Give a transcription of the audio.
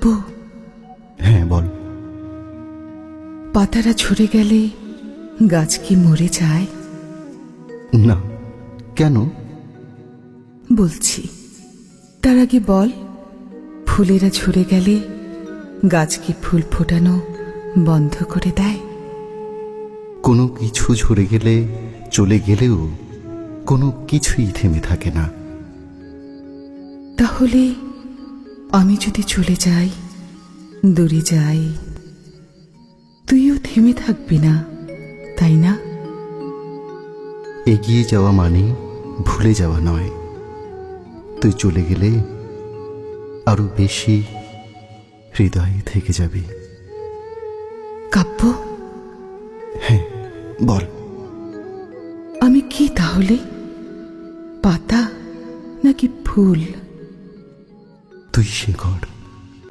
কাব্য, হ্যাঁ বল। পাতারা ঝরে গেলে গাছ কি মরে যায়? না, কেন? বলছি, তার আগে বল, ফুলেরা ঝরে গেলে গাছ কি ফুল ফোটানো বন্ধ করে দেয়? কোনো কিছু ঝরে গেলে, চলে গেলেও কোনো কিছুই থেমে থাকে না। তাহলে আমি যদি চলে যাই, দূরে যাই, তুইও থেমে থাকবি না, তাই না? এগিয়ে যাওয়া মানে ভুলে যাওয়া নয়। তুই চলে গেলে আরো বেশি হৃদয়ে থেকে যাবে। কাব্য, হ্যাঁ বল। আমি কি তাহলে? পাতা নাকি ফুল? তুই শিকড়,